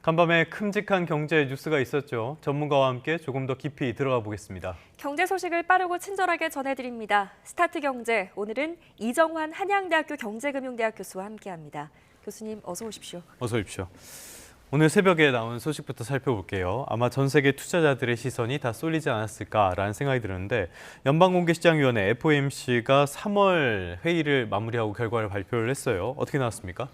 간밤에 큼직한 경제 뉴스가 있었죠. 전문가와 함께 조금 더 깊이 들어가 보겠습니다. 경제 소식을 빠르고 친절하게 전해드립니다. 스타트 경제, 오늘은 이정환 한양대학교 경제금융대학 교수와 함께합니다. 교수님 어서 오십시오. 어서 오십시오. 오늘 새벽에 나온 소식부터 살펴볼게요. 아마 전 세계 투자자들의 시선이 다 쏠리지 않았을까라는 생각이 드는데 연방공개시장위원회 FOMC가 3월 회의를 마무리하고 결과를 발표를 했어요. 어떻게 나왔습니까?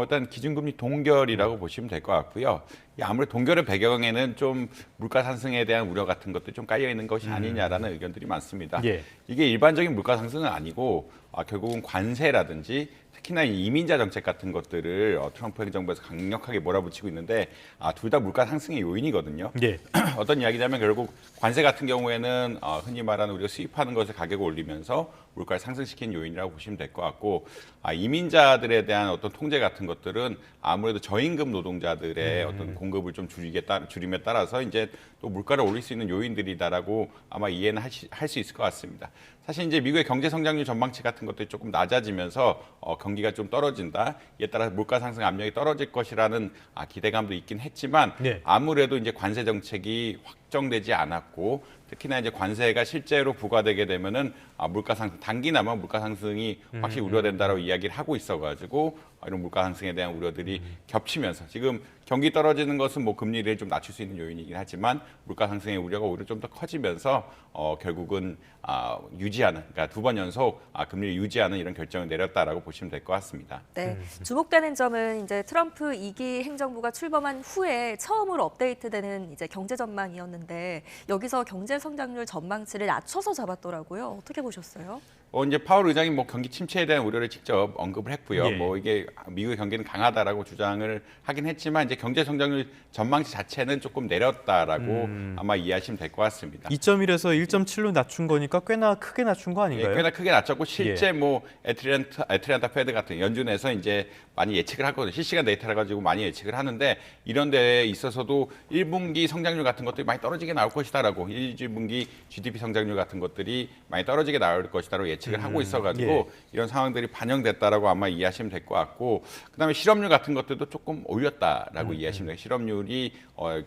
일단 기준금리 동결이라고 보시면 될 것 같고요. 아무래도 동결의 배경에는 좀 물가 상승에 대한 우려 같은 것도 좀 깔려 있는 것이 아니냐라는 의견들이 많습니다. 예. 이게 일반적인 물가 상승은 아니고 결국은 관세라든지 특히나 이민자 정책 같은 것들을 트럼프 행정부에서 강력하게 몰아붙이고 있는데 둘 다 물가 상승의 요인이거든요. 예. 어떤 이야기냐면 결국 관세 같은 경우에는 흔히 말하는 우리가 수입하는 것을 가격을 올리면서 물가를 상승시키는 요인이라고 보시면 될 것 같고 이민자들에 대한 어떤 통제 같은 것들은 아무래도 저임금 노동자들의 어떤 공급을 좀 줄임에 따라서 이제 또 물가를 올릴 수 있는 요인들이다라고 아마 이해는 할 수 있을 것 같습니다. 사실 이제 미국의 경제 성장률 전망치 같은 것들이 조금 낮아지면서 경기가 좀 떨어진다. 이에 따라 물가 상승 압력이 떨어질 것이라는 기대감도 있긴 했지만 네. 아무래도 이제 관세 정책이 확정되지 않았고 특히나 이제 관세가 실제로 부과되게 되면은 물가 상승 단기나마 물가 상승이 확실히 우려된다라고 이야기를 하고 있어가지고 이런 물가 상승에 대한 우려들이 겹치면서 지금 경기 떨어지는 것은 뭐 금리를 좀 낮출 수 있는 요인이긴 하지만 물가 상승의 우려가 오히려 좀 더 커지면서 결국은 유지하는 그러니까 두 번 연속 금리를 유지하는 이런 결정을 내렸다라고 보시면 될 것 같습니다. 네, 주목되는 점은 이제 트럼프 2기 행정부가 출범한 후에 처음으로 업데이트되는 이제 경제 전망이었는데 여기서 경제 성장률 전망치를 낮춰서 잡았더라고요. 어떻게 보셨어요? 이제 파월 의장이 뭐 경기 침체에 대한 우려를 직접 언급을 했고요. 예. 뭐 이게 미국의 경기는 강하다라고 주장을 하긴 했지만 이제 경제 성장률 전망치 자체는 조금 내렸다라고 아마 이해하시면 될 것 같습니다. 2.1에서 1.7로 낮춘 거니까 꽤나 크게 낮춘 거 아닌가요? 꽤나 크게 낮췄고 실제 뭐 애틀랜타 페드 같은 연준에서 이제 많이 예측을 하거든요. 실시간 데이터를 가지고 많이 예측을 하는데 이런 데에 있어서도 1분기 성장률 같은 것들이 많이 떨어지게 나올 것이다라고 1분기 GDP 성장률 같은 것들이 많이 떨어지게 나올 것이다라고 예측을 하고 있어가지고 예. 이런 상황들이 반영됐다라고 아마 이해하시면 될 것 같고 그다음에 실업률 같은 것들도 조금 올렸다라고 이해하시면 돼요. 실업률이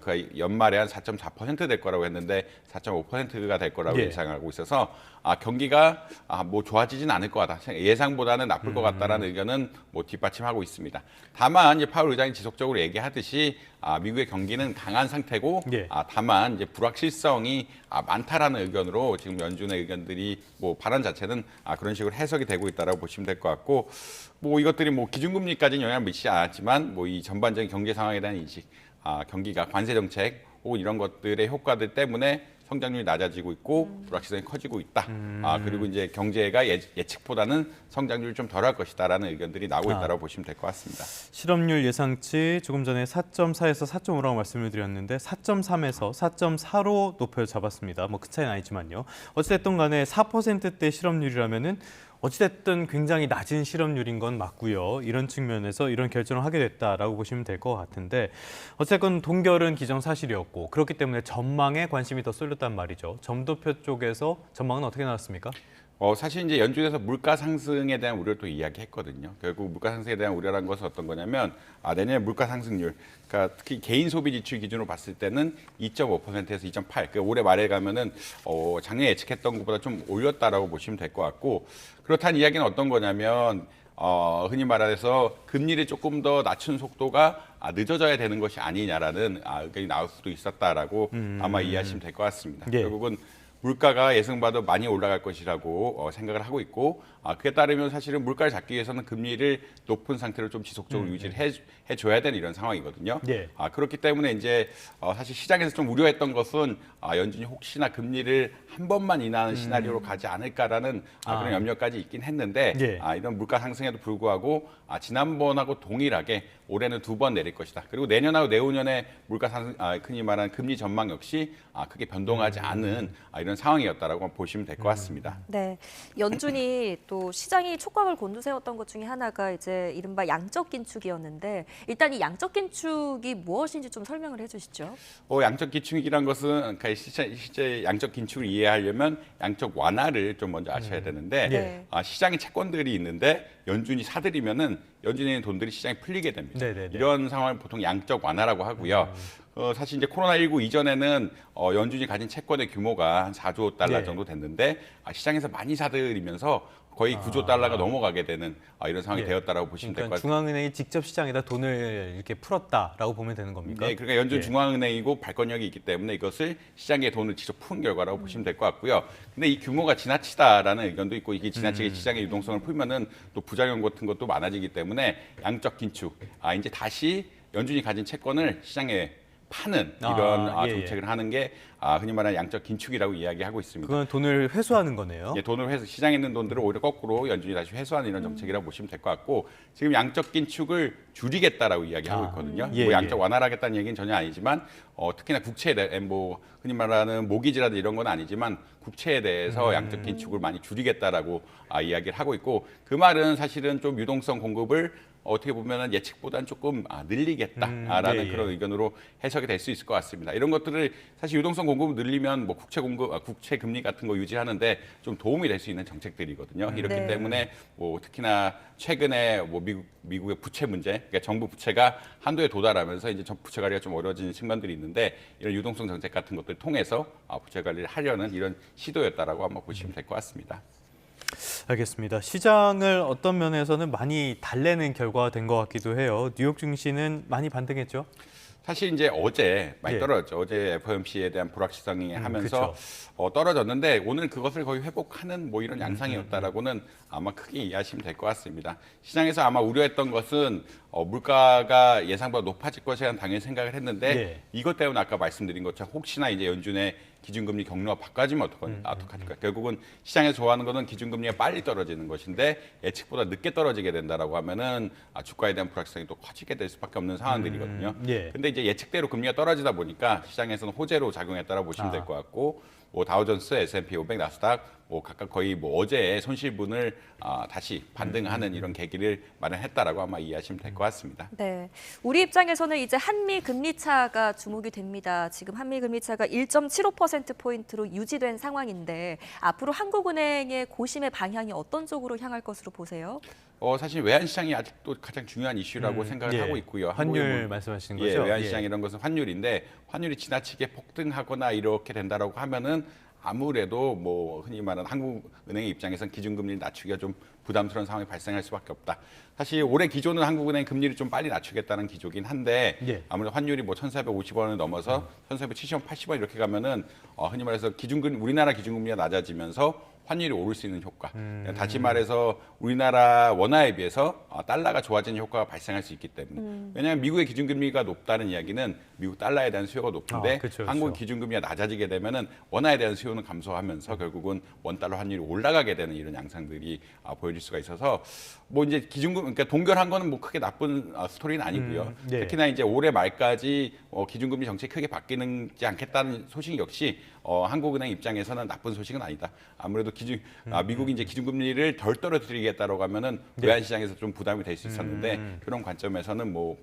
그 연말에 한 4.4% 될 거라고 했는데 4.5%가 될 거라고 예. 예상하고 있어서 경기가 뭐 좋아지진 않을 것 같다. 예상보다는 나쁠 것 같다라는 의견은 뭐 뒷받침하고 있습니다. 다만 이제 파월 의장이 지속적으로 얘기하듯이 미국의 경기는 강한 상태고 예. 다만 이제 불확실성이 많다라는 의견으로 지금 연준의 의견들이 뭐 발언 자체는 그런 식으로 해석이 되고 있다라고 보시면 될 것 같고 뭐 이것들이 뭐 기준금리까지는 영향을 미치지 않았지만 뭐 이 전반적인 경제 상황에 대한 인식, 경기가 관세 정책 혹은 이런 것들의 효과들 때문에 성장률이 낮아지고 있고 불확실성이 커지고 있다. 그리고 이제 경제가 예측보다는 성장률이 좀 덜할 것이다라는 의견들이 나오고 있다라고 보시면 될 것 같습니다. 실업률 예상치 조금 전에 4.4에서 4.5라고 말씀을 드렸는데 4.3에서 4.4로 높여 잡았습니다. 뭐 그 차이는 아니지만요. 어찌됐든 간에 4%대 실업률이라면은 어찌됐든 굉장히 낮은 실업률인 건 맞고요. 이런 측면에서 이런 결정을 하게 됐다라고 보시면 될 것 같은데 어쨌건 동결은 기정사실이었고 그렇기 때문에 전망에 관심이 더 쏠렸단 말이죠. 점도표 쪽에서 전망은 어떻게 나왔습니까? 사실 이제 연준에서 물가 상승에 대한 우려를 또 이야기했거든요. 결국 물가 상승에 대한 우려라는 것은 어떤 거냐면 내년에 물가 상승률, 그러니까 특히 개인 소비 지출 기준으로 봤을 때는 2.5%에서 2.8, 그러니까 올해 말에 가면은 작년에 예측했던 것보다 좀 올렸다라고 보시면 될 것 같고 그렇다는 이야기는 어떤 거냐면 흔히 말해서 금리를 조금 더 낮춘 속도가 늦어져야 되는 것이 아니냐라는 의견이 나올 수도 있었다라고 아마 이해하시면 될 것 같습니다. 예. 결국은 물가가 예상보다 많이 올라갈 것이라고 생각을 하고 있고 그에 따르면 사실은 물가를 잡기 위해서는 금리를 높은 상태로 좀 지속적으로 유지를 해줘야 되는 이런 상황이거든요. 예. 그렇기 때문에 이제 사실 시장에서 좀 우려했던 것은 연준이 혹시나 금리를 한 번만 인하하는 시나리오로 가지 않을까라는 그런 염려까지 있긴 했는데 예. 이런 물가 상승에도 불구하고 지난번하고 동일하게 올해는 2번 내릴 것이다. 그리고 내년하고 내후년에 물가 상승, 흔히 말하는 금리 전망 역시 크게 변동하지 않은 이런 상황이었다라고 보시면 될 것 같습니다. 네, 연준이 또 시장이 촉각을 곤두세웠던 것 중에 하나가 이제 이른바 양적 긴축이었는데 일단 이 양적 긴축이 무엇인지 좀 설명을 해주시죠. 양적 긴축이란 것은 그러니까 실제 양적 긴축을 이해하려면 양적 완화를 좀 먼저 아셔야 되는데 네. 시장에 채권들이 있는데 연준이 사들이면은 연준에 있는 돈들이 시장에 풀리게 됩니다. 네네네. 이런 상황을 보통 양적 완화라고 하고요. 사실 이제 코로나19 이전에는 연준이 가진 채권의 규모가 한 4조 달러 네. 정도 됐는데 시장에서 많이 사들이면서 거의 9조 달러가 넘어가게 되는 이런 상황이 네. 되었다라고 보시면 될 것 그러니까 같아요. 중앙은행이 직접 시장에다 돈을 이렇게 풀었다라고 보면 되는 겁니까? 네, 그러니까 연준 예. 중앙은행이고 발권력이 있기 때문에 이것을 시장에 돈을 직접 푼 결과라고 보시면 될 것 같고요. 근데 이 규모가 지나치다라는 의견도 있고 이게 지나치게 시장의 유동성을 풀면은 또 부작용 같은 것도 많아지기 때문에 양적 긴축, 이제 다시 연준이 가진 채권을 시장에 파는 이런 예, 예. 정책을 하는 게 흔히 말하는 양적 긴축이라고 이야기하고 있습니다. 그건 돈을 회수하는 거네요. 예, 돈을 시장에 있는 돈들을 오히려 거꾸로 연준이 다시 회수하는 이런 정책이라고 보시면 될 것 같고 지금 양적 긴축을 줄이겠다라고 이야기하고 있거든요. 예, 뭐 양적 예. 완화를 하겠다는 얘기는 전혀 아니지만 특히나 국채에 대해 뭐 흔히 말하는 모기지라든 이런 건 아니지만 국채에 대해서 양적 긴축을 많이 줄이겠다라고 이야기를 하고 있고 그 말은 사실은 좀 유동성 공급을 어떻게 보면 예측보다는 조금 늘리겠다라는 예, 예. 그런 의견으로 해석이 될 수 있을 것 같습니다. 이런 것들을 사실 유동성 공급을 늘리면 뭐 국채 공급, 국채 금리 같은 거 유지하는데 좀 도움이 될 수 있는 정책들이거든요. 이렇기 네. 때문에 뭐 특히나 최근에 뭐 미국의 부채 문제, 그러니까 정부 부채가 한도에 도달하면서 이제 부채 관리가 좀 어려워지는 측면들이 있는데 이런 유동성 정책 같은 것들을 통해서 부채 관리를 하려는 이런 시도였다라고 한번 보시면 될 것 같습니다. 알겠습니다. 시장을 어떤 면에서는 많이 달래는 결과가 된 것 같기도 해요. 뉴욕 증시는 많이 반등했죠? 사실 이제 어제 많이 예. 떨어졌죠. 어제 FOMC에 대한 불확실성이 하면서 그쵸. 떨어졌는데 오늘 그것을 거의 회복하는 뭐 이런 양상이었다라고는 아마 크게 이해하시면 될 것 같습니다. 시장에서 아마 우려했던 것은 물가가 예상보다 높아질 것이라는 당연히 생각을 했는데 예. 이것 때문에 아까 말씀드린 것처럼 혹시나 이제 연준의 기준금리 경로가 바꿔지면 어떡할까? 결국은 시장에서 좋아하는 것은 기준금리가 빨리 떨어지는 것인데 예측보다 늦게 떨어지게 된다라고 하면은 주가에 대한 불확실성이 또 커지게 될 수밖에 없는 상황들이거든요. 예. 근데 이제 예측대로 금리가 떨어지다 보니까 시장에서는 호재로 작용했다라고 보시면 될 것 같고 뭐 다우존스, S&P 500, 나스닥 뭐 각각 거의 뭐 어제의 손실분을 다시 반등하는 이런 계기를 마련했다라고 아마 이해하시면 될 것 같습니다. 네, 우리 입장에서는 이제 한미 금리 차가 주목이 됩니다. 지금 한미 금리 차가 1.75%포인트로 유지된 상황인데 앞으로 한국은행의 고심의 방향이 어떤 쪽으로 향할 것으로 보세요? 사실 외환 시장이 아직도 가장 중요한 이슈라고 생각을 예. 하고 있고요. 환율 한국의 말씀하시는 예, 거죠? 외환 시장 이런 것은 환율인데 환율이 지나치게 폭등하거나 이렇게 된다라고 하면은 아무래도 뭐 흔히 말하는 한국은행의 입장에선 기준금리를 낮추기가 좀 부담스러운 상황이 발생할 수밖에 없다. 사실 올해 기조는 한국은행 금리를 좀 빨리 낮추겠다는 기조긴 한데 예. 아무래도 환율이 뭐 1,450원을 넘어서 1,470원, 80원 이렇게 가면은 흔히 말해서 우리나라 기준금리가 낮아지면서 환율이 오를 수 있는 효과. 다시 말해서 우리나라 원화에 비해서 달러가 좋아지는 효과가 발생할 수 있기 때문에. 왜냐하면 미국의 기준금리가 높다는 이야기는 미국 달러에 대한 수요가 높은데 그쵸. 한국 기준금리가 낮아지게 되면은 원화에 대한 수요는 감소하면서 결국은 원달러 환율이 올라가게 되는 이런 양상들이 보여질 수가 있어서 뭐 이제 그러니까 동결한 거는 뭐 크게 나쁜 스토리는 아니고요. 네. 특히나 이제 올해 말까지 기준금리 정책이 크게 바뀌지 않겠다는 소식 역시 한국은행 입장에서는 나쁜 소식은 아니다. 아무래도 미국이 이제 기준금리를 덜 떨어뜨리겠다라고 하면은 외환 시장에서 좀 부담이 될 수 있었는데 그런 관점에서는 뭐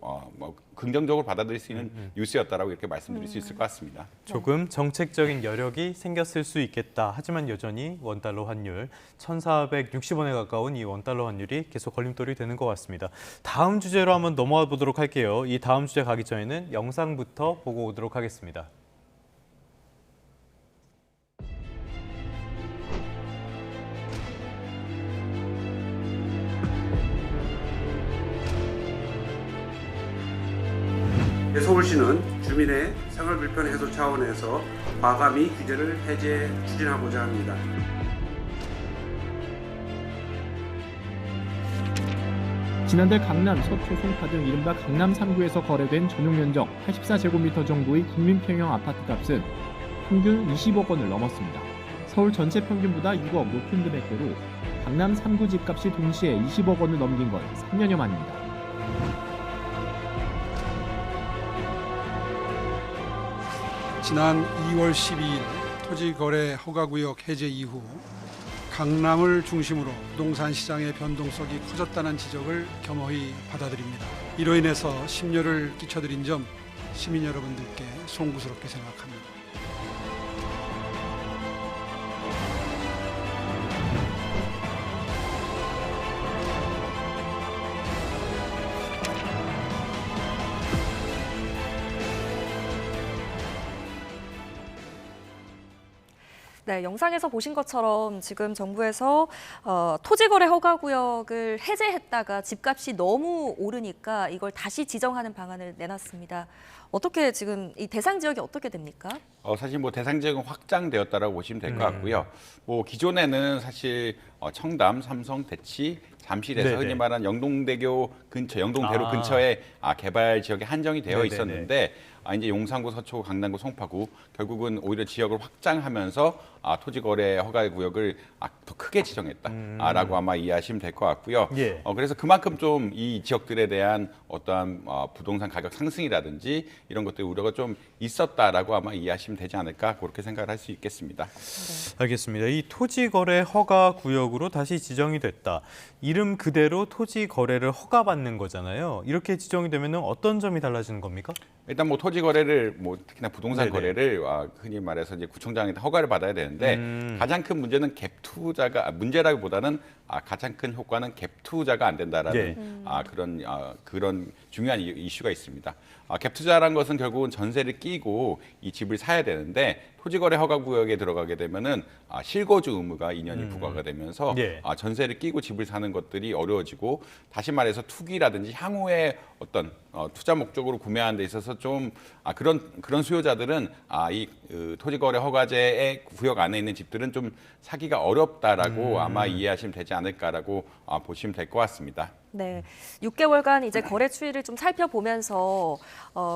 긍정적으로 받아들일 수 있는 뉴스였다라고 이렇게 말씀드릴 수 있을 것 같습니다. 조금 정책적인 여력이 생겼을 수 있겠다. 하지만 여전히 원달러 환율 1,460원에 가까운 이 원달러 환율이 계속 걸림돌이 되는 것 같습니다. 다음 주제로 한번 넘어가 보도록 할게요. 이 다음 주제 가기 전에는 영상부터 보고 오도록 하겠습니다. 서울시는 주민의 생활 불편 해소 차원에서 과감히 규제를 추진하고자 합니다. 지난달 강남, 서초, 송파 등 이른바 강남 3구에서 거래된 전용 면적 84제곱미터 정도의 국민평형 아파트값은 평균 20억 원을 넘었습니다. 서울 전체 평균보다 6억 높은 금액대로 강남 3구 집값이 동시에 20억 원을 넘긴 건 3년여 만입니다. 지난 2월 12일 토지거래 허가구역 해제 이후 강남을 중심으로 부동산 시장의 변동성이 커졌다는 지적을 겸허히 받아들입니다. 이로 인해서 심려를 끼쳐드린 점 시민 여러분들께 송구스럽게 생각합니다. 네, 영상에서 보신 것처럼 지금 정부에서 토지거래 허가구역을 해제했다가 집값이 너무 오르니까 이걸 다시 지정하는 방안을 내놨습니다. 어떻게 지금 이 대상 지역이 어떻게 됩니까? 사실 뭐 대상 지역은 확장되었다라고 보시면 될 것 같고요. 뭐 기존에는 사실 청담, 삼성, 대치, 잠실에서 네네. 흔히 말하는 영동대교 근처, 영동대로 근처에 개발 지역이 한정이 되어 네네네. 있었는데 이제 용산구, 서초구, 강남구, 송파구 결국은 오히려 지역을 확장하면서 토지거래 허가 구역을 더 크게 지정했다라고 아마 이해하시면 될 것 같고요. 예. 그래서 그만큼 좀 이 지역들에 대한 어떠한 부동산 가격 상승이라든지 이런 것들 우려가 좀 있었다라고 아마 이해하시면 되지 않을까 그렇게 생각을 할 수 있겠습니다. 알겠습니다. 이 토지 거래 허가 구역으로 다시 지정이 됐다. 이름 그대로 토지 거래를 허가받는 거잖아요. 이렇게 지정이 되면 어떤 점이 달라지는 겁니까? 일단 뭐 토지 거래를 뭐 특히나 부동산 네네. 거래를 흔히 말해서 이제 구청장한테 허가를 받아야 되는데 가장 큰 문제는 갭 투자가 문제라기보다는 가장 큰 효과는 갭 투자가 안 된다라는 예. 그런 중요한 이슈가 있습니다. 갭 투자라는 것은 결국은 전세를 끼고 이 집을 사야 되는데 토지거래 허가 구역에 들어가게 되면은 실거주 의무가 2년이 부과가 되면서 예. 전세를 끼고 집을 사는 것들이 어려워지고 다시 말해서 투기라든지 향후에 어떤 투자 목적으로 구매하는 데 있어서 좀 그런 수요자들은 이 토지거래 허가제의 구역 안에 있는 집들은 좀 사기가 어렵다라고 아마 이해하시면 되지 않을까라고 보시면 될 것 같습니다. 네, 6개월간 이제 거래 추이를 좀 살펴보면서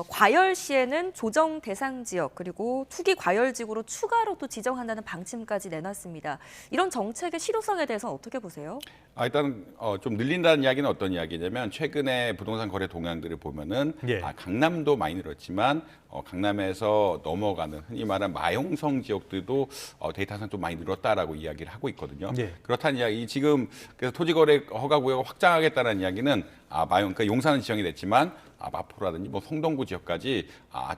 과열 시에는 조정 대상 지역 그리고 투기 과열지구로 추가로 또 지정한다는 방침까지 내놨습니다. 이런 정책의 실효성에 대해서는 어떻게 보세요? 일단 좀 늘린다는 이야기는 어떤 이야기냐면 최근에 부동산 거래 동향들을 보면은 예. 강남도 많이 늘었지만 강남에서 넘어가는 흔히 말하는 마용성 지역들도 데이터상 좀 많이 늘었다라고 이야기를 하고 있거든요. 예. 그렇다는 이야기 지금 그래서 토지거래 허가 구역을 확장하겠다는 이야기는 그러니까 용산은 지정이 됐지만 마포라든지 뭐 성동구 지역까지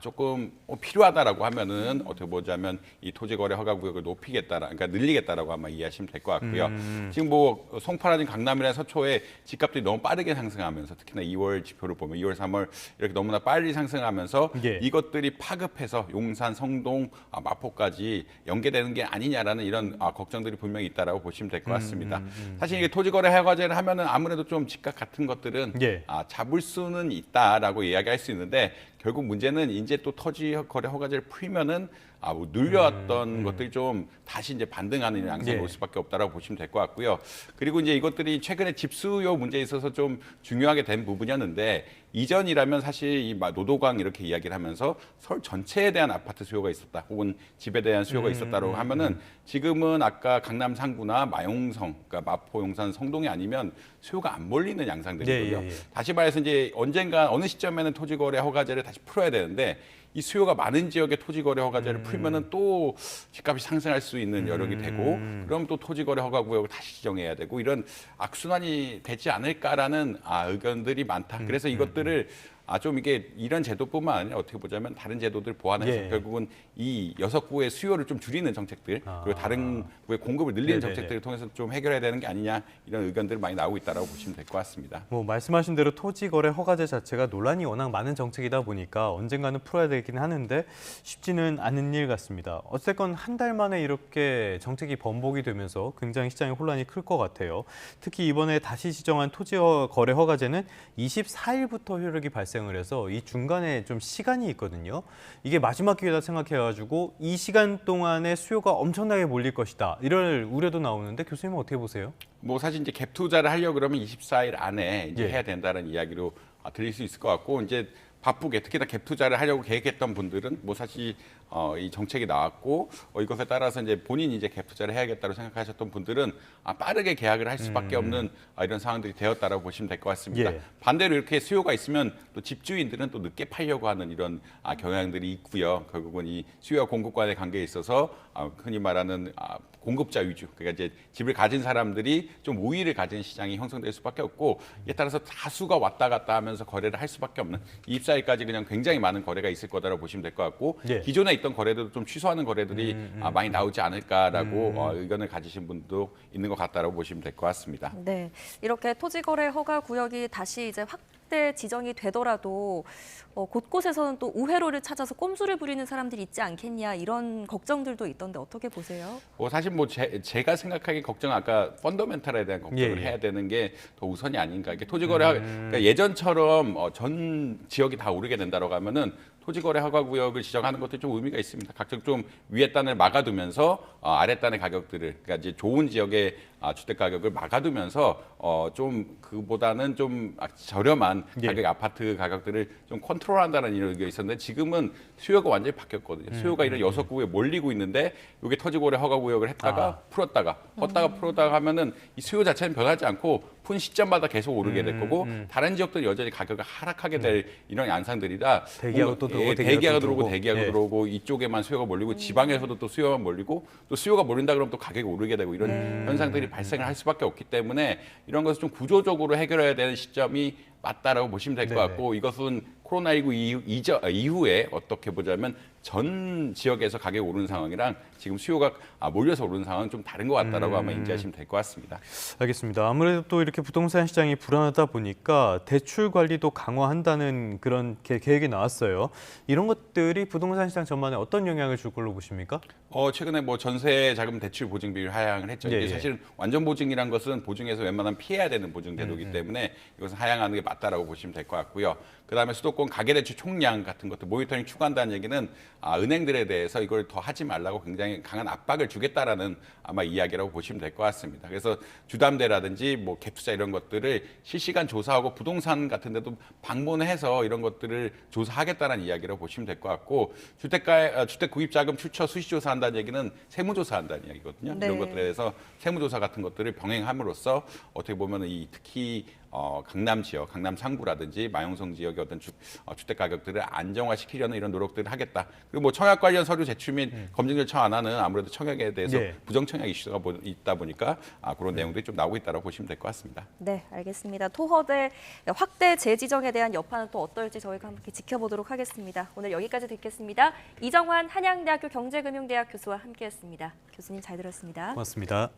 조금 필요하다라고 하면은 어떻게 보자면 이 토지거래 허가 구역을 그러니까 늘리겠다라고 아마 이해하시면 될 것 같고요. 지금 뭐 송파라든지 강남이나 서초에 집값들이 너무 빠르게 상승하면서 특히나 2월 지표를 보면 2월, 3월 이렇게 너무나 빨리 상승하면서 예. 이것들이 파급해서 용산, 성동, 마포까지 연계되는 게 아니냐라는 이런 걱정들이 분명히 있다라고 보시면 될 것 같습니다. 사실 이게 토지거래 허가제를 하면은 아무래도 좀 집값 같은 것들은 예. 잡을 수는 있다라고 이야기할 수 있는데 결국 문제는 이제 또 토지 거래 허가제를 풀면은 뭐 눌려왔던 것들이 좀 다시 이제 반등하는 양상이 예. 올 수밖에 없다라고 보시면 될 것 같고요. 그리고 이제 이것들이 최근에 집수요 문제에 있어서 좀 중요하게 된 부분이었는데 이전이라면 사실 이 노도광 이렇게 이야기를 하면서 서울 전체에 대한 아파트 수요가 있었다, 혹은 집에 대한 수요가 있었다라고 하면은 지금은 아까 강남 상구나 마용성, 그러니까 마포, 용산, 성동이 아니면 수요가 안 몰리는 양상들이거든요. 예, 예, 예. 다시 말해서 이제 언젠가 어느 시점에는 토지거래 허가제를 다시 풀어야 되는데 이 수요가 많은 지역의 토지거래 허가제를 풀면은 또 집값이 상승할 수 있는 여력이 되고 그럼 또 토지거래 허가 구역을 다시 지정해야 되고 이런 악순환이 되지 않을까라는 의견들이 많다. 그래서 이것들을 좀 이게 이런 제도뿐만 아니라 어떻게 보자면 다른 제도들 보완해서 예. 결국은 이 6구의 수요를 좀 줄이는 정책들 그리고 다른 구의 공급을 늘리는 네네네. 정책들을 통해서 좀 해결해야 되는 게 아니냐 이런 의견들이 많이 나오고 있다라고 보시면 될 것 같습니다. 뭐 말씀하신 대로 토지거래 허가제 자체가 논란이 워낙 많은 정책이다 보니까 언젠가는 풀어야 되긴 하는데 쉽지는 않은 일 같습니다. 어쨌건 한 달 만에 이렇게 정책이 번복이 되면서 굉장히 시장의 혼란이 클 것 같아요. 특히 이번에 다시 지정한 토지거래 허가제는 24일부터 효력이 발생을 해서 이 중간에 좀 시간이 있거든요. 이게 마지막 기회다 생각해가지고 이 시간 동안에 수요가 엄청나게 몰릴 것이다, 이럴 우려도 나오는데 교수님은 어떻게 보세요? 뭐 사실 이제 갭 투자를 하려고 그러면 24일 안에 이제 예. 해야 된다는 이야기로 들릴 수 있을 것 같고 이제 바쁘게 특히나 갭 투자를 하려고 계획했던 분들은 뭐 사실 이 정책이 나왔고 이것에 따라서 이제 본인이 이제 갭 투자를 해야겠다고 생각하셨던 분들은 빠르게 계약을 할 수밖에 없는 이런 상황들이 되었다라고 보시면 될 것 같습니다. 예. 반대로 이렇게 수요가 있으면 또 집주인들은 또 늦게 팔려고 하는 이런 경향들이 있고요. 결국은 이 수요와 공급 간의 관계에 있어서 흔히 말하는 공급자 위주, 그러니까 이제 집을 가진 사람들이 좀 우위를 가진 시장이 형성될 수밖에 없고 이에 따라서 다수가 왔다 갔다 하면서 거래를 할 수밖에 없는 입사일까지 그냥 굉장히 많은 거래가 있을 거다라고 보시면 될 것 같고 예. 기존에 있던 거래들도 좀 취소하는 거래들이 많이 나오지 않을까라고 의견을 가지신 분도 있는 것 같다라고 보시면 될 것 같습니다. 네, 이렇게 토지거래 허가 구역이 다시 이제 확대 지정이 되더라도 곳곳에서는 또 우회로를 찾아서 꼼수를 부리는 사람들이 있지 않겠냐 이런 걱정들도 있던데 어떻게 보세요? 사실 뭐 제가 생각하기에 걱정 아까 펀더멘탈에 대한 걱정을 예, 예. 해야 되는 게 더 우선이 아닌가. 이게 토지거래 그러니까 예전처럼 전 지역이 다 오르게 된다라고 하면은 토지거래 허가구역을 지정하는 것도 좀 의미가 있습니다. 각각 좀 위에 단을 막아두면서 아래 단의 가격들을 그러니까 이제 좋은 지역의 주택 가격을 막아두면서 좀 그보다는 좀 저렴한 예. 가격 아파트 가격들을 좀 컨트롤한다는 이런 의견이 있었는데 지금은 수요가 완전히 바뀌었거든요. 수요가 이런 6구에 몰리고 있는데 이게 토지거래 허가구역을 했다가 풀었다가 풀었다가 하면은 이 수요 자체는 변하지 않고 푼 시점마다 계속 오르게 될 거고 다른 지역들은 여전히 가격이 하락하게 될 이런 양상들이라 대기하고 또 들어오고, 대기하고 들어오고. 들어오고 대기하고 예. 들어오고 이쪽에만 수요가 몰리고 지방에서도 또 수요가 몰리고 또 수요가 몰린다 그러면 또 가격이 오르게 되고 이런 현상들이 발생을 할 수밖에 없기 때문에 이런 것을 좀 구조적으로 해결해야 되는 시점이 맞다라고 보시면 될 것 네네. 같고 이것은 코로나19 이후에 어떻게 보자면 전 지역에서 가격이 오르는 상황이랑 지금 수요가 몰려서 오르는 상황은 좀 다른 것 같다라고 아마 인지하시면 될 것 같습니다. 알겠습니다. 아무래도 또 이렇게 부동산 시장이 불안하다 보니까 대출 관리도 강화한다는 그런 계획이 나왔어요. 이런 것들이 부동산 시장 전반에 어떤 영향을 줄 걸로 보십니까? 최근에 뭐 전세 자금 대출 보증 비율 하향을 했죠. 예, 이게 예. 사실은 완전 보증이란 것은 보증에서 웬만하면 피해야 되는 보증 제도이기 때문에 이것은 하향하는 게 맞다라고 보시면 될 것 같고요. 그다음에 수도권 가계대출 총량 같은 것들 모니터링 추가한다는 얘기는 은행들에 대해서 이걸 더 하지 말라고 굉장히 강한 압박을 주겠다라는 아마 이야기라고 보시면 될 것 같습니다. 그래서 주담대라든지 뭐 갭투자 이런 것들을 실시간 조사하고 부동산 같은 데도 방문해서 이런 것들을 조사하겠다는 이야기라고 보시면 될 것 같고 주택 구입 자금 출처 수시 조사한다는 얘기는 세무 조사한다는 이야기거든요. 네. 이런 것들에 대해서 세무조사 같은 것들을 병행함으로써 어떻게 보면 이 특히 강남 지역, 강남 상구라든지 마용성 지역의 어떤 주택 가격들을 안정화시키려는 이런 노력들을 하겠다. 그리고 뭐 청약 관련 서류 제출 및 검증 절차 완화는 아무래도 청약에 대해서 예. 부정 청약 이슈가 있다 보니까 그런 내용들이 좀 나오고 있다고 보시면 될 것 같습니다. 네, 알겠습니다. 토허대 확대 재지정에 대한 여파는 또 어떨지 저희가 함께 지켜보도록 하겠습니다. 오늘 여기까지 듣겠습니다. 이정환 한양대학교 경제금융대학 교수와 함께했습니다. 교수님 잘 들었습니다. 고맙습니다.